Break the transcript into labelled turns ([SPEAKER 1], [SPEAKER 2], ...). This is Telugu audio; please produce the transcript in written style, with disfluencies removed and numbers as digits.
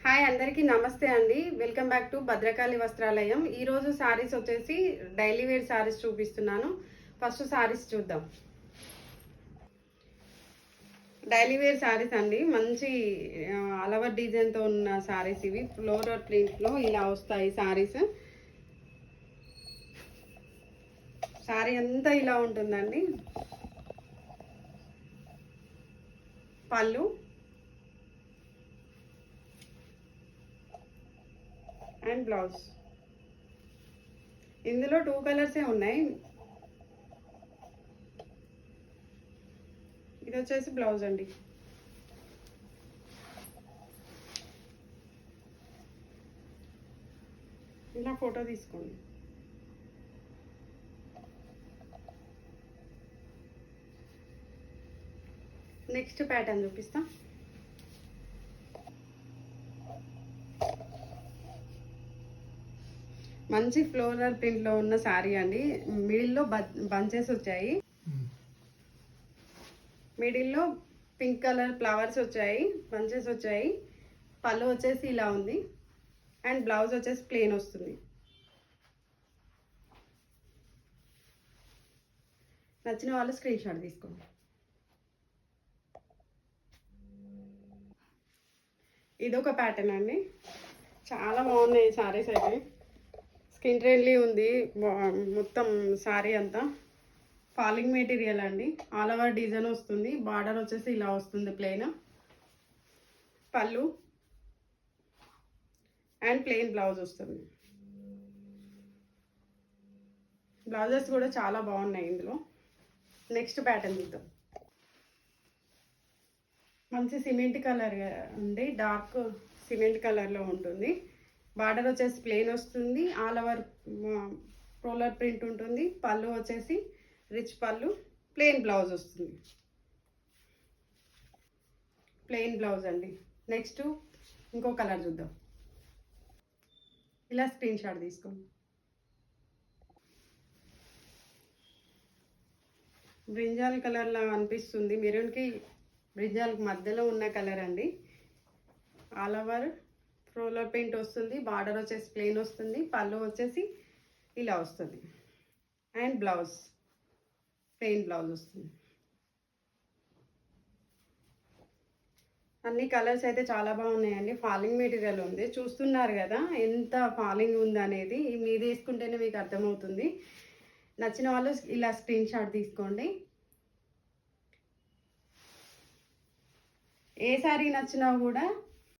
[SPEAKER 1] హాయ్ అందరికీ నమస్తే అండి. Welcome back to Bhadrakali Vastralayam. ఈరోజు సారీస్ వచ్చేసి డైలీ వేర్ సారీస్ చూపిస్తున్నాను. ఫస్ట్ సారీస్ చూద్దాం. డైలీ వేర్ సారీస్ అండి. మంచి అలవర్ డిజైన్తో ఉన్న సారీస్ ఇవి. ఫ్లోరల్ ప్రింట్లో ఇలా వస్తాయి సారీస్. సారీ అంతా ఇలా ఉంటుందండి. పళ్ళు అండ్ బ్లౌజ్. ఇందులో 2 కలర్సే ఉన్నాయి. ఇది వచ్చేసి బ్లౌజ్ అండి. ఇలా ఫోటో తీసుకోండి. నెక్స్ట్ ప్యాటర్న్ చూపిస్తా. మంచి ఫ్లోరల్ ప్రింట్లో ఉన్న శారీ అండి. మిడిల్లో బంచెస్ వచ్చాయి. మిడిల్లో పింక్ కలర్ ఫ్లవర్స్ వచ్చాయి, బంచెస్ వచ్చాయి. పళ్ళు వచ్చేసి ఇలా ఉంది అండ్ బ్లౌజ్ వచ్చేసి ప్లెయిన్ వస్తుంది. నచ్చిన వాళ్ళు స్క్రీన్ షాట్ తీసుకోండి. ఇదొక ప్యాటర్న్ అండి. చాలా బాగున్నాయి శారీస్ అయితే. స్కిన్ ఫ్రెండ్లీ ఉంది మొత్తం శారీ అంతా. ఫాలింగ్ మెటీరియల్ అండి. ఆల్ ఓవర్ డిజైన్ వస్తుంది. బార్డర్ వచ్చేసి ఇలా వస్తుంది ప్లెయిన్. పళ్ళు అండ్ ప్లెయిన్ బ్లౌజ్ వస్తుంది. బ్లౌజెస్ కూడా చాలా బాగున్నాయి ఇందులో. నెక్స్ట్ ప్యాటర్న్ చూద్దాం. మంచి సిమెంట్ కలర్ ఉంది. డార్క్ సిమెంట్ కలర్లో ఉంటుంది. బార్డర్ వచ్చేసి ప్లెయిన్ వస్తుంది. ఆల్ ఓవర్ రోలర్ ప్రింట్ ఉంటుంది. పళ్ళు వచ్చేసి రిచ్ పళ్ళు, ప్లెయిన్ బ్లౌజ్ వస్తుంది. ప్లెయిన్ బ్లౌజ్ అండి. నెక్స్ట్ ఇంకో కలర్ చూద్దాం. ఇలా స్క్రీన్ షాట్ తీసుకోండి. బ్రింజాల్ కలర్లా అనిపిస్తుంది. మెరూన్కి బ్రింజాల్కి మధ్యలో ఉన్న కలర్ అండి. ఆల్ ఓవర్ రోలర్ పెయింట్ వస్తుంది. బార్డర్ వచ్చేసి ప్లెయిన్ వస్తుంది. పళ్ళు వచ్చేసి ఇలా వస్తుంది అండ్ బ్లౌజ్ ప్లెయిన్ బ్లౌజ్ వస్తుంది. అన్ని కలర్స్ అయితే చాలా బాగున్నాయండి. ఫాలింగ్ మెటీరియల్ ఉంది. చూస్తున్నారు కదా ఎంత ఫాలింగ్ ఉంది అనేది. మీరు వేసుకుంటేనే మీకు అర్థమవుతుంది. నచ్చిన వాళ్ళు ఇలా స్క్రీన్ షాట్ తీసుకోండి. ఏ శారీ నచ్చినా కూడా